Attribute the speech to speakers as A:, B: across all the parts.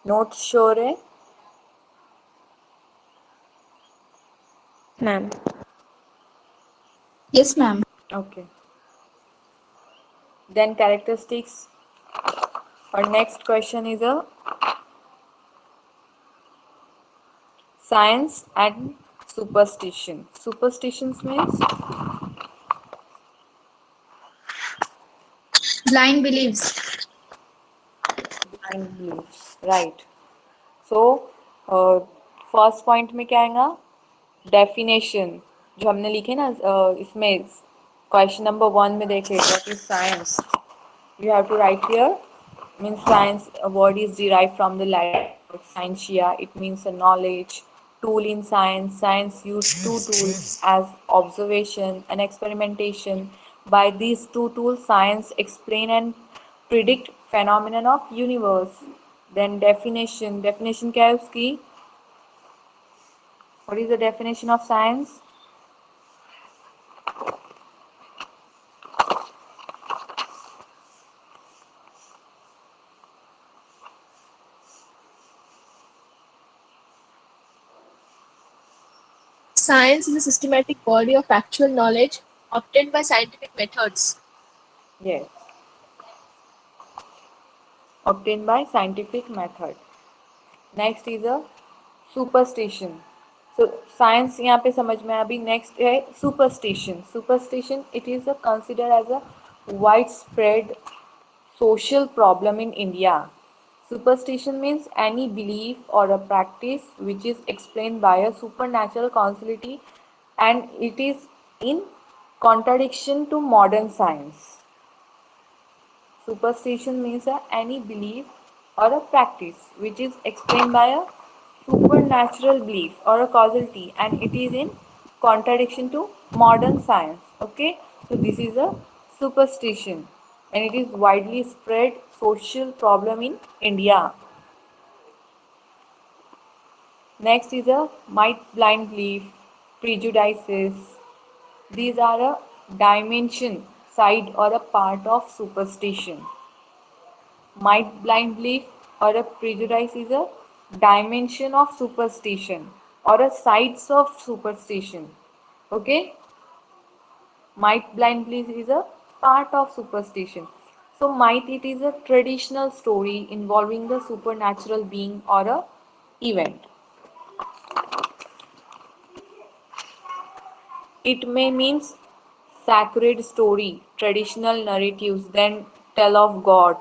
A: Note sure है
B: ma'am?
C: Yes, ma'am.
A: Okay then characteristics और next question is a science and superstition. Superstitions means
C: Blind beliefs.
A: blind beliefs, right? So, first point में क्या आएगा? Definition जो हमने लिखे ना इसमें क्वेश्चन नंबर 1 में देखे what is science you have to write here means science a word is derived from the Latin scientia. It means a knowledge tool in science. Science use two tools as observation and experimentation. By these two tools science explain and predict phenomenon of universe. Then definition क्या है उसकी? What is the definition of science?
B: Science is a systematic body of actual knowledge obtained by scientific methods.
A: Yes, obtained by scientific method. Next is a superstition. So science यहाँ पे समझ में अभी next है superstition. Superstition it is consider as a widespread social problem in India. Superstition means any belief or a practice which is explained by a supernatural causality and it is in contradiction to modern science. Superstition means any belief or a practice which is explained by a supernatural belief or a causality and it is in contradiction to modern science. Okay, so this is a superstition and it is widely spread social problem in India. Next is a might blind belief, prejudices. These are a dimension, side or a part of superstition. Might blind belief or a prejudice is a dimension of superstition or a sides of superstition. Okay? Might blind belief is a part of superstition. So might it is a traditional story involving the supernatural being or a event. It may means sacred story, traditional narratives, then tell of God.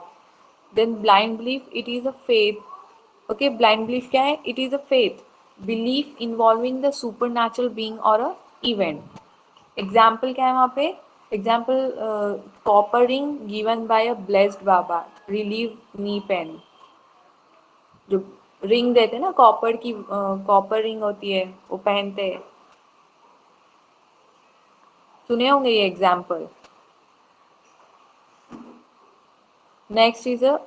A: Then blind belief, it is a faith. Okay, blind belief क्या है? It is a faith, belief involving the supernatural being or a event. Example क्या है वहाँ पे? Example copper ring given by a blessed Baba, relieve knee pain. जो ring देते ना copper की कॉपर रिंग होती है वो पहनते हैं. सुने होंगे ये example. Next is a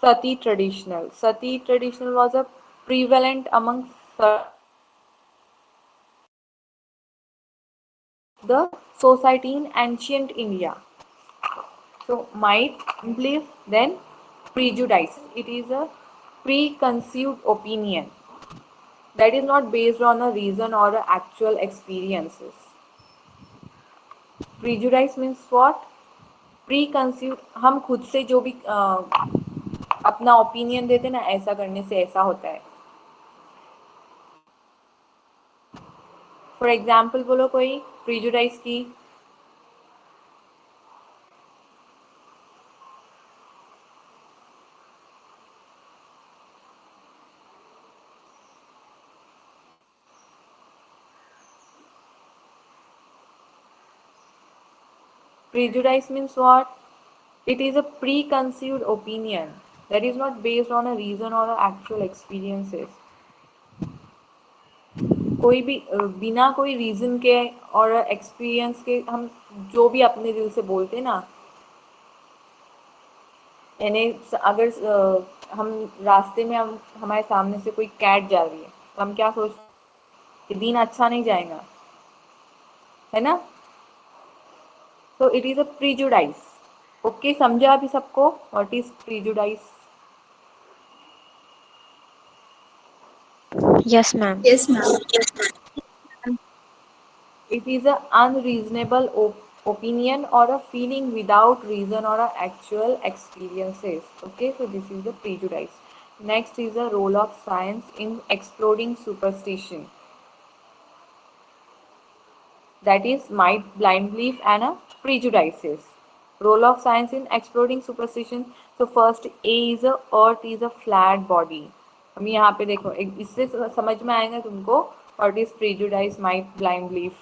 A: Sati traditional. Sati traditional was a prevalent among the society in ancient India. So might belief, then prejudice. It is a preconceived opinion that is not based on a reason or a actual experiences. Prejudice means what? Preconceived. हम खुद से जो भी अपना opinion देते ना ऐसा करने से ऐसा होता है. फॉर एग्जाम्पल बोलो कोई प्रीजुडाइज की. Prejudice means what? It is a preconceived opinion that is not based on a reason or a actual experiences. कोई भी बिना कोई रीजन के और एक्सपीरियंस के हम जो भी अपने दिल से बोलते ना. यानी अगर हम रास्ते में हम हमारे सामने से कोई कैट जा रही है तो हम क्या सोचते हैं? दिन अच्छा नहीं जाएगा, है ना. तो it is a prejudice. Okay, समझा अभी सबको what is prejudice?
C: Yes, ma'am.
B: Yes, ma'am.
A: It is an unreasonable opinion or a feeling without reason or a actual experiences. Okay, so this is the prejudice. Next is the role of science in exploding superstition. That is might, blind belief, and a prejudices. Role of science in exploding superstition. So first A is a earth is a flat body. हम यहाँ पे देखो इससे समझ में आएगा तुमको what is prejudice, might, blind belief.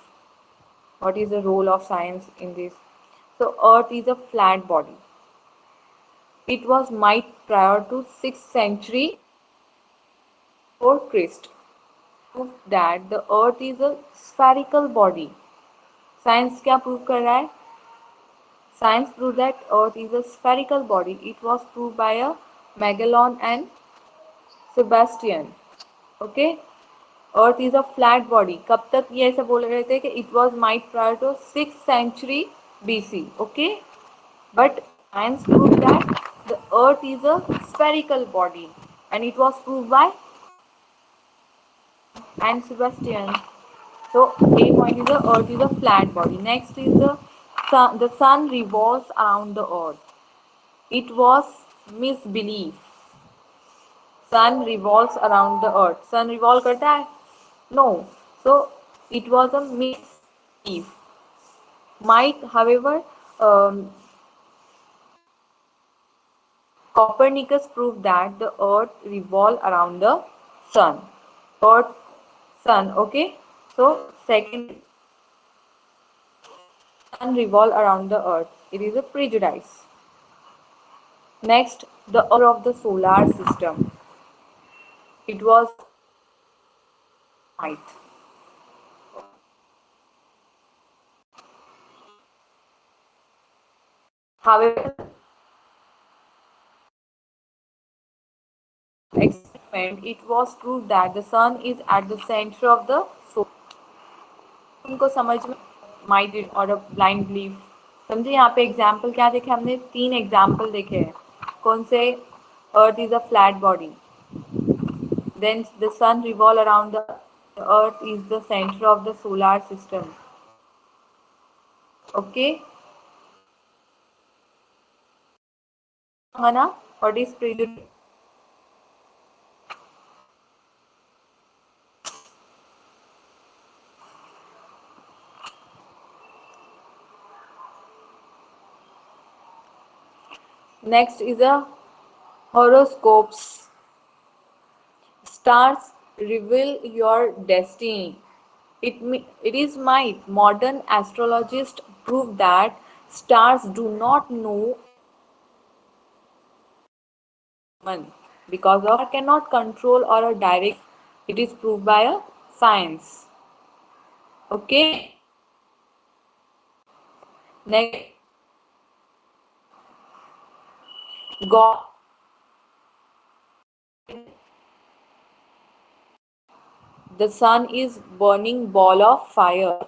A: What is the role of science in this? So earth is a flat body. It was might prior to 6th century before Christ. Proof that the earth is a spherical body. Science क्या prove कर रहा है? Science proved that earth is a spherical body. It was proved by a Magellan and Sebastian. Okay? Earth is a flat body. कब तक ये ऐसा बोल रहे थे कि it was might prior to 6th century BC. Okay? But science proved that the earth is a spherical body and it was proved by and Sebastian. So A point is the earth is a flat body. Next is the sun revolves around the earth. It was misbelief. Sun revolves around the earth. Sun revolve करता है? No. So it was a misbelief. Might, however, um, Copernicus proved that the earth revolved around the sun. Earth, sun, okay? So, second, sun revolve around the earth. It is a prejudice. Next, the order of the solar system. It was might. However, experiment, it was proved that the sun is at the center of the solar. उनको समझ में might और blind belief समझे यहाँ पे example क्या देखे हमने 3 एग्जाम्पल देखे हैं कौन से earth is a flat body then the sun revolve around the earth is the centre of the solar system okay है ना what is prejudice next is a horoscopes stars reveal your destiny. It is might. Modern astrologists prove that stars do not know because of cannot control or a direct. It is proved by a science. Okay. Next, God. The sun is burning ball of fire.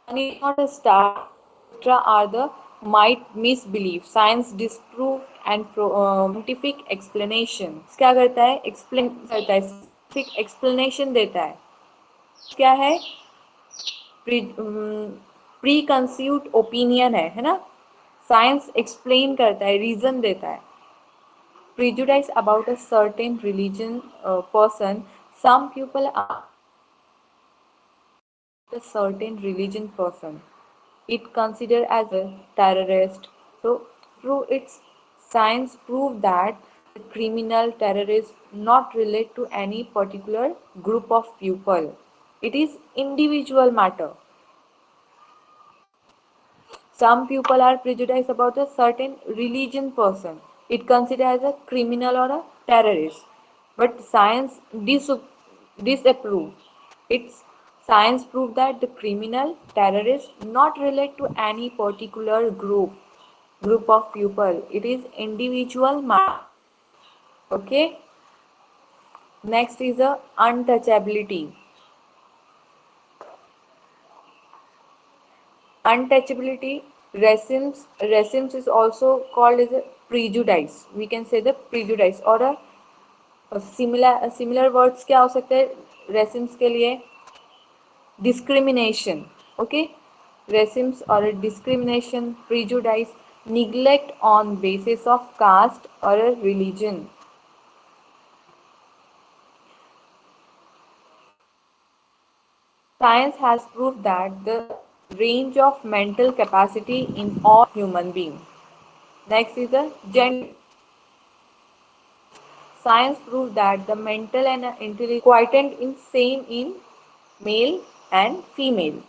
A: Sun is not a star. Etc. are the might misbelief. Science disprove and scientific explanation. क्या करता है? Explain करता है. Scientific explanation देता है. क्या है? Pre conceived opinion है ना साइंस एक्सप्लेन करता है रीजन देता है prejudice about a certain religion person some people are a certain religion person it considered as a terrorist so through its science proved that the criminal terrorist not relate to any particular group of people it is individual matter. Some people are prejudiced about a certain religion person. It considered as a criminal or a terrorist. But science disapprove. It's science proved that the criminal terrorist not relate to any particular group of people. It is individual matter. Okay. Next is a untouchability. Untouchability, racism is also called as a prejudice. We can say the prejudice or a similar words क्या हो सकते हैं रेसिम्स के लिए discrimination. Okay, racism or a discrimination, prejudice, neglect on basis of caste or a religion. Science has proved that the range of mental capacity in all human beings. Next is the gender. Science proved that the mental and intellectual quotient is same in male and female.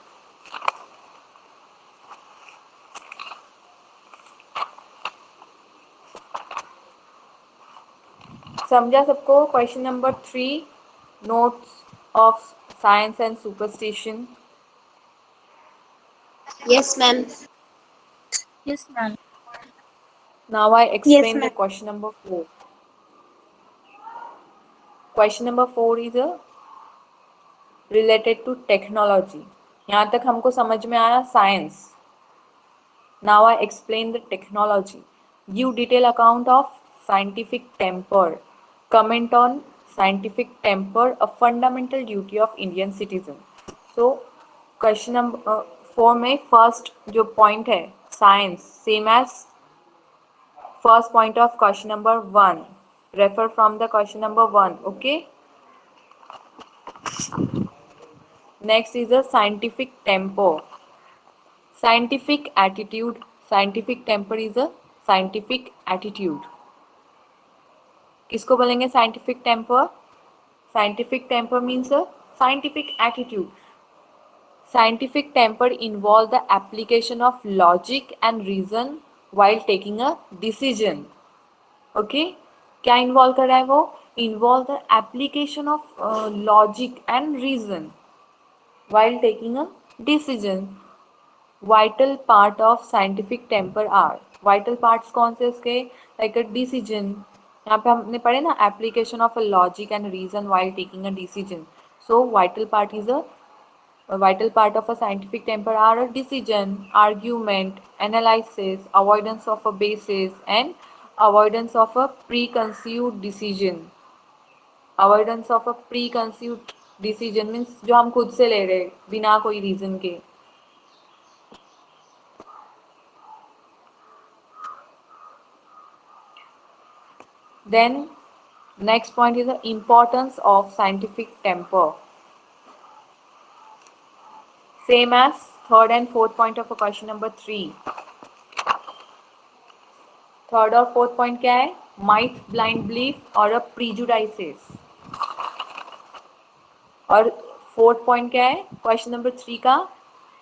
A: समझा सबको? Question number 3, notes of science and superstition.
C: Yes, ma'am.
B: Yes, ma'am.
A: Now I
C: Yes,
A: explain the
C: ma'am.
A: question number 4. Question number 4 is related to technology. यहाँ तक हमको समझ में आया science. Now I explain the technology. Give detailed account of scientific temper. Comment on scientific temper, a fundamental duty of Indian citizen. So question number 4 में first जो point है science same as first point of question number 1. Refer from the question number 1. Okay. Next is a scientific temper. Scientific attitude. Scientific temper is a scientific attitude. किसको बोलेंगे scientific temper? Scientific temper means a scientific attitude. Scientific temper involves the application of logic and reason while taking a decision. Okay? क्या involve कर रहा है वो? Involve the application of logic and reason while taking a decision. Vital part of scientific temper are vital parts कौन से उसके like a decision. यहाँ पे हमने पढ़े ना application of a logic and reason while taking a decision. So vital part is a vital part of a scientific temper are a decision, argument, analysis, avoidance of a basis, and avoidance of a preconceived decision. Avoidance of a preconceived decision means जो हम खुद से ले रहे बिना कोई reason के. Then next point is the importance of scientific temper. Same as third and fourth point of a question number 3. Third और fourth point क्या है? Myth, blind belief और a prejudices. और fourth point क्या है? Question number 3 का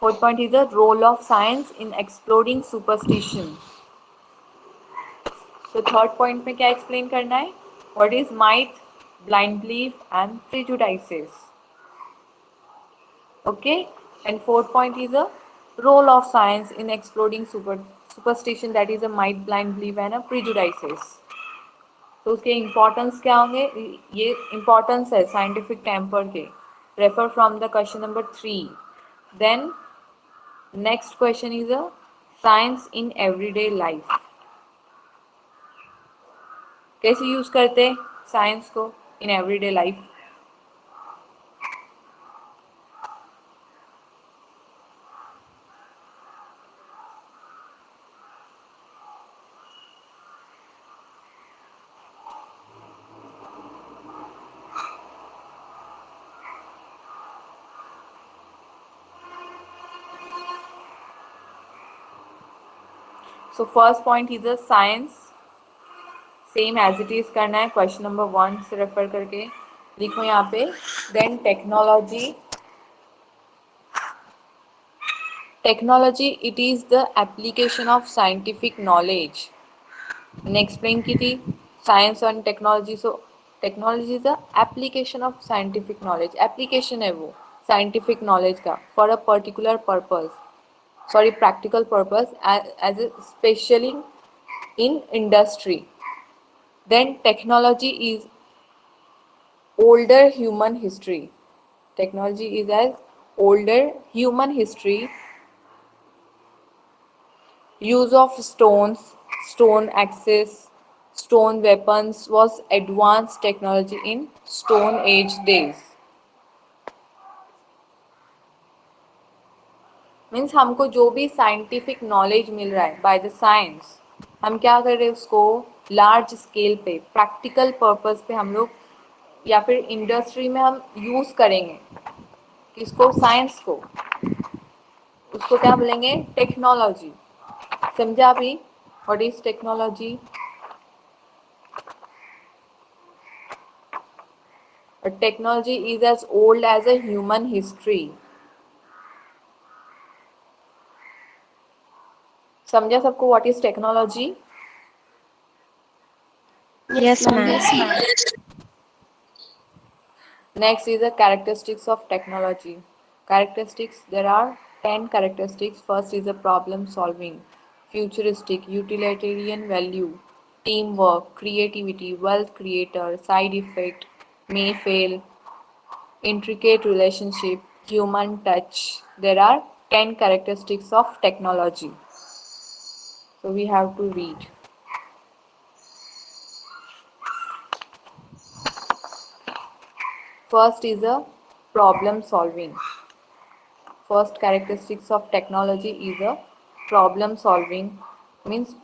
A: fourth point is the role of science in exploding superstition. So third point में क्या explain करना है? What is myth, blind belief and prejudices? Okay, and fourth point is a role of science in exploding superstition, that is a myth, blind belief and a prejudices. तो उसके importance क्या होंगे? ये importance है scientific temper के. Refer from the question number 3. Then next question is a science in everyday life. कैसे use करते science को in everyday life? So first point is a science same as it is करना है. Question number 1 से refer करके लिखो यहाँ पे. Then technology. Technology it is the application of scientific knowledge. मैंने एक्सप्लेन की थी साइंस और technology. So technology is the application of scientific knowledge. Application है वो साइंटिफिक नॉलेज का for a particular purpose, sorry practical purpose, as a specially in industry. Then technology is older human history. Technology is as older human history. Use of stones, stone axes, stone weapons was advanced technology in Stone Age days. Means हमको जो भी scientific knowledge मिल रहा है by the science, हम क्या कर रहे हैं उसको लार्ज स्केल पे प्रैक्टिकल पर्पस पे हम लोग या फिर इंडस्ट्री में हम यूज करेंगे। किसको? साइंस को। उसको क्या बोलेंगे? टेक्नोलॉजी। समझा अभी? What is technology? Technology is as old as a human history. समझा सबको what is technology?
C: Yes, ma'am.
B: Yes, ma'am.
A: Next is the characteristics of technology. Characteristics, there are 10 characteristics. First is the problem solving, futuristic, utilitarian value, teamwork, creativity, wealth creator, side effect, may fail, intricate relationship, human touch. There are 10 characteristics of technology. So we have to read. First is a problem solving. First characteristics of technology is a problem solving, means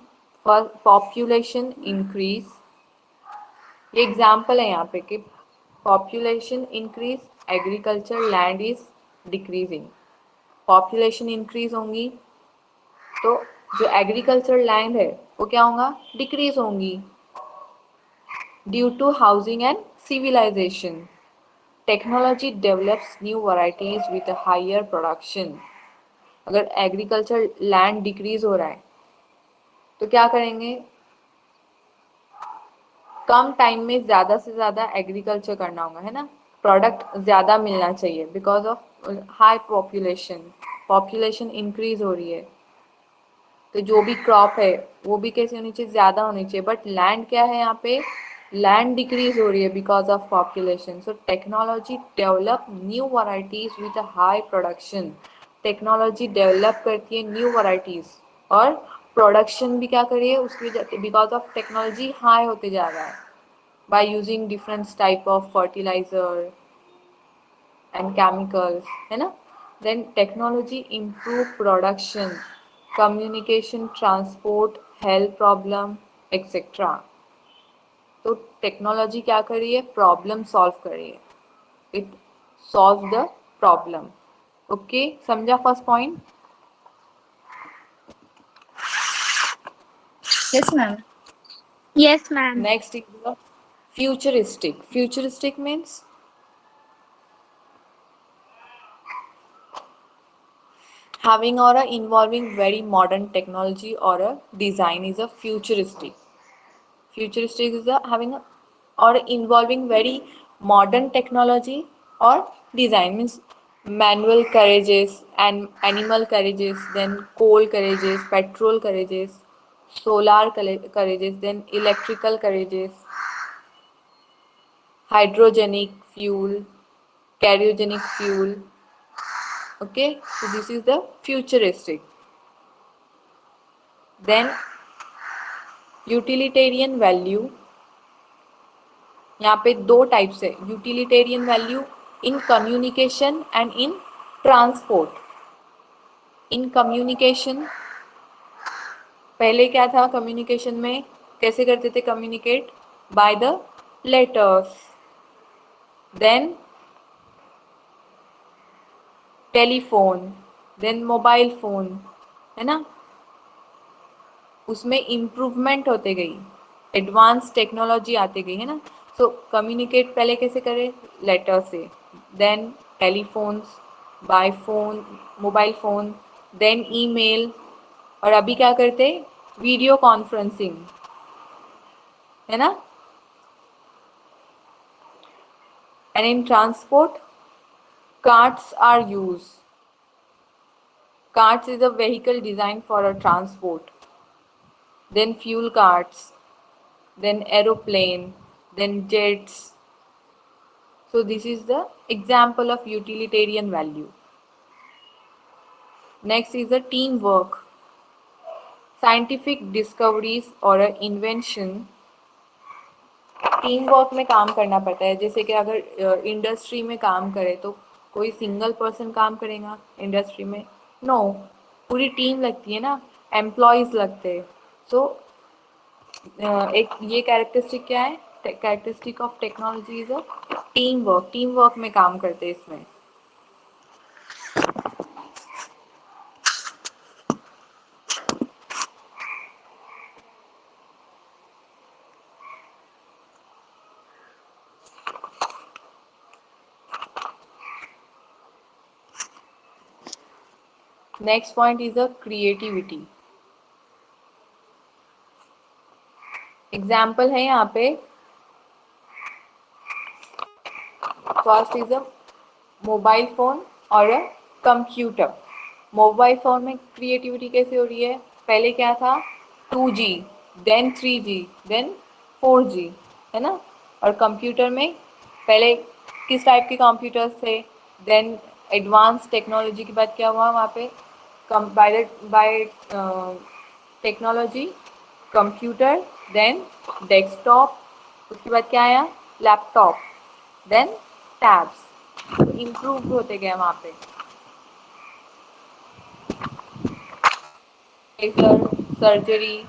A: for population increase. ये example है यहाँ पे कि population increase, agriculture land is decreasing. Population increase होंगी तो जो agriculture land है वो क्या होगा? डिक्रीज होंगी due to housing and civilisation. Technology develops new varieties with higher production. अगर एग्रीकल्चर लैंड डिक्रीज हो रहा है तो क्या करेंगे? कम टाइम में ज़्यादा से ज़्यादा एग्रीकल्चर करना होगा, है ना? प्रोडक्ट ज़्यादा मिलना चाहिए because of high population. Population increase हो रही है तो जो भी क्रॉप है वो भी कैसे होनी चाहिए? ज़्यादा होनी चाहिए। बट लैंड क्या है यहाँ पे? लैंड डिक्रीज हो रही है because of population. So technology develop new varieties with a high production. Technology develop करती है न्यू वैरायटीज और प्रोडक्शन भी क्या करिए उसकी, बिकॉज ऑफ टेक्नोलॉजी हाई होते जा रहा है by using different type of fertiliser and chemicals, है ना? Then technology improve production, communication, transport, health problem etcetera. तो टेक्नोलॉजी क्या कर रही है? प्रॉब्लम सॉल्व कर रही है। It solve the problem. Okay, समझा first point?
B: Yes, ma'am.
C: Yes, ma'am.
A: Next is the futuristic. Futuristic means having or involving very modern technology or a design is a futuristic. Futuristic is a having a, or involving very modern technology or design, means manual carriages and animal carriages, then coal carriages, petrol carriages, solar carriages, then electrical carriages, hydrogenic fuel, cryogenic fuel. Okay, so this is the futuristic. Then utilitarian value, यहाँ पे दो types है utilitarian value, in communication and in transport. In communication, पहले क्या था communication में? कैसे करते थे communicate? By the letters, then telephone, then mobile phone, है ना? उसमें इम्प्रूवमेंट होते गई, एडवांस टेक्नोलॉजी आती गई, है ना? सो कम्युनिकेट पहले कैसे करें? लेटर से, then telephones, by phone, mobile phone, then email, और अभी क्या करते? वीडियो कॉन्फ्रेंसिंग, है ना? And in transport carts are use. Carts is a vehicle design for a transport, then fuel carts, then aeroplane, then jets. So this is the example of utilitarian value. Next is the teamwork. Scientific discoveries or a invention, team work में काम करना पड़ता है। जैसे कि अगर industry में काम करे तो कोई सिंगल पर्सन काम करेगा इंडस्ट्री में? नो, पूरी टीम लगती है ना, एम्प्लॉयज लगते हैं। सो एक ये कैरेक्टरिस्टिक क्या है, characteristic of technology is a team work, team work में काम करते हैं इसमें। Next point is a creativity. Example है यहाँ पे, first is a mobile phone और अ कंप्यूटर। मोबाइल फोन में क्रिएटिविटी कैसे हो रही है, पहले क्या था, 2G, then 3G, then 4G, है ना। और कंप्यूटर में पहले किस टाइप के कंप्यूटर्स थे, देन एडवांस टेक्नोलॉजी के बाद क्या हुआ वहाँ पे, by technology computer, then desktop, उसके बाद क्या आया, लैपटॉप, देन टैब्स, इम्प्रूव होते गए वहाँ पे। Laser surgery,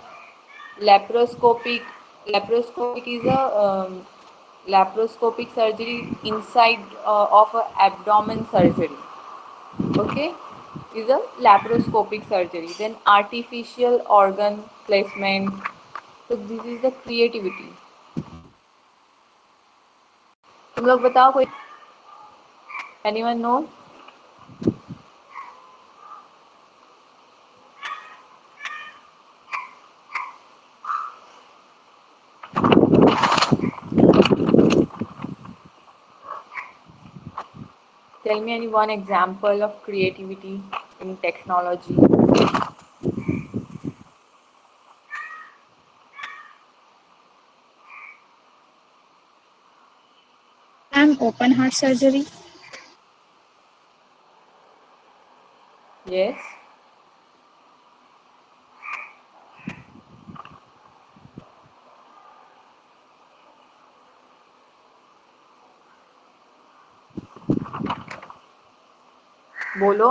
A: laparoscopic is a laparoscopic surgery inside of a abdomen surgery, okay, is a laparoscopic surgery. Then artificial organ placement, so this is the creativity. तुम लोग बताओ कोई, anyone knows? Tell me any one example of creativity in technology.
C: Ma'am, open heart surgery.
A: Yes. बोलो।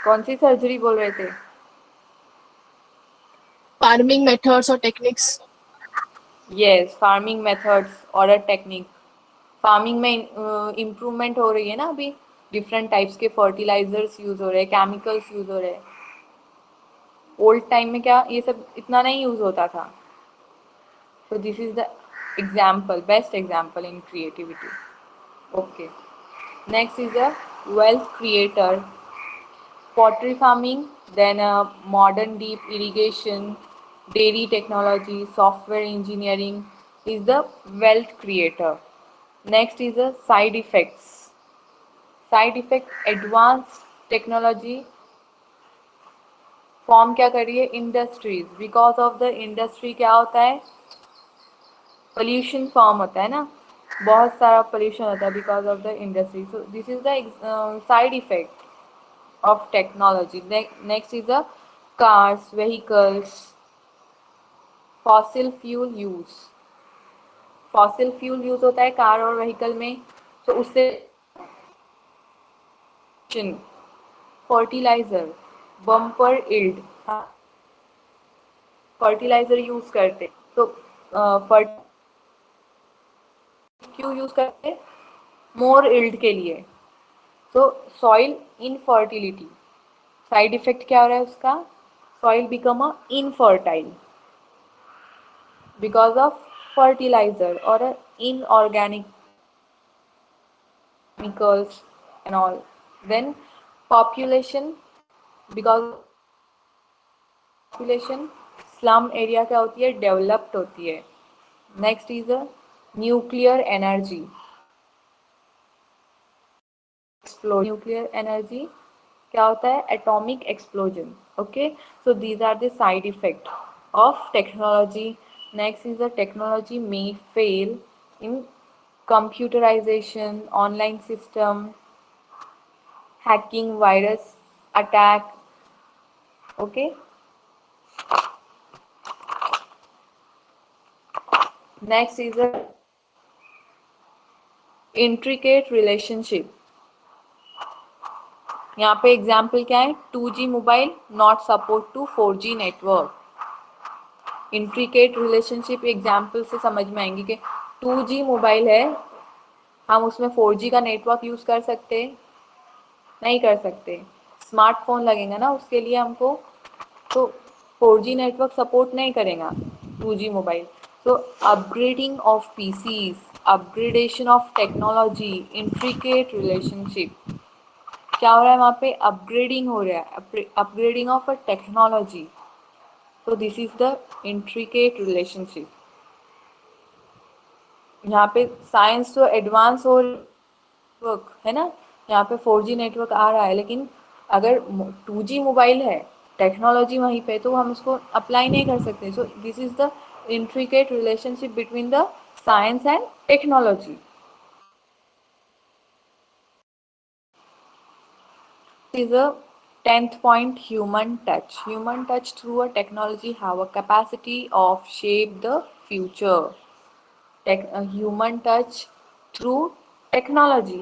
A: कौन सी surgery बोल रहे थे?
B: Farming methods or techniques.
A: Yes, farming methods और अ टेक्निक। फार्मिंग में इम्प्रूवमेंट हो रही है ना अभी, डिफरेंट टाइप्स के फर्टिलाइजर्स यूज हो रहे हैं, केमिकल्स यूज हो रहे हैं। ओल्ड टाइम में क्या ये सब इतना नहीं यूज होता था। So this is the example, best example in creativity. Okay, next is a wealth creator, pottery farming, then modern deep irrigation, dairy technology, software engineering is the wealth creator. Next is the side effects. Side effect, advanced technology form क्या कर रही है, industries, because of the industry क्या होता है, pollution form होता है ना, बहुत सारा पोल्यूशन होता है because of the industry. So this is the side effect of technology. Next is the cars, vehicles, fossil fuel use. fossil fuel use होता है कार और व्हीकल में, तो उससे fertiliser, bumper yield, fertiliser use करते, तो क्यों यूज करते, मोर इल्ड के लिए। तो सॉइल इनफर्टिलिटी, साइड इफेक्ट क्या हो रहा है उसका, soil become a infertile because of fertilizer or inorganic chemicals and all. Then population, because population slum area क्या होती है, डेवलप्ड होती है। Next is a nuclear energy, nuclear energy क्या होता है, atomic explosion. Okay, so these are the side effect of technology. Next is the technology may fail in computerization, online system, hacking, virus attack. Okay. Next is a intricate relationship. यहाँ पे example क्या है? 2G mobile not support to 4G network. Intricate relationship example से समझ में आएंगी कि 2G mobile है, हम उसमें 4G का नेटवर्क यूज कर सकते? नहीं कर सकते. स्मार्टफोन लगेगा ना उसके लिए हमको, तो 4G नेटवर्क सपोर्ट नहीं करेगा 2G mobile. So upgrading of PCs, upgradation of technology, intricate relationship. क्या हो रहा है वहाँ पे? अपग्रेडिंग हो रहा है, upgrading of a technology. So this is the intricate relationship. यहाँ पे साइंस तो एडवांस हो नेटवर्क है ना, यहाँ पे 4G नेटवर्क आ रहा है, लेकिन अगर 2G मोबाइल है, टेक्नोलॉजी वहीं पे, तो हम उसको अप्लाई नहीं कर सकते. So this is the intricate relationship between the science and technology. Is a 10th point, human touch. Human touch through a technology have a capacity of shape the future. Human touch through technology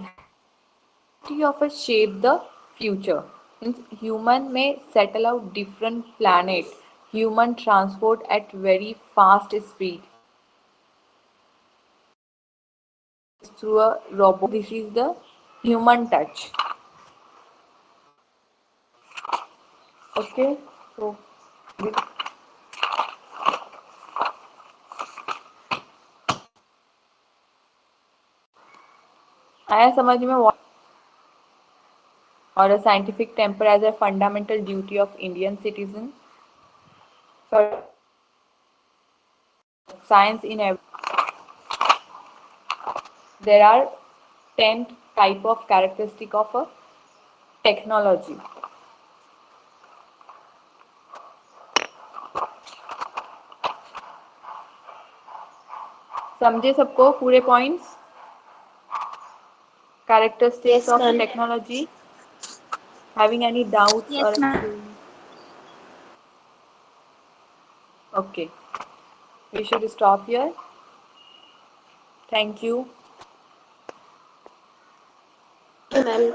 A: of a shape the future. Means human may settle out different planet, human transport at very fast speed through a robot. This is the human touch. Okay, so आया समझ में? what or a scientific temper as a fundamental duty of Indian citizen. For science in there are 10 type of characteristic of a technology. समझे सबको पूरे points? Characteristics
B: Yes,
A: of
B: ma'am.
A: technology. Having any doubts or
C: Yes, ma'am.
A: okay, we should stop here. Thank you.
B: Ma'am.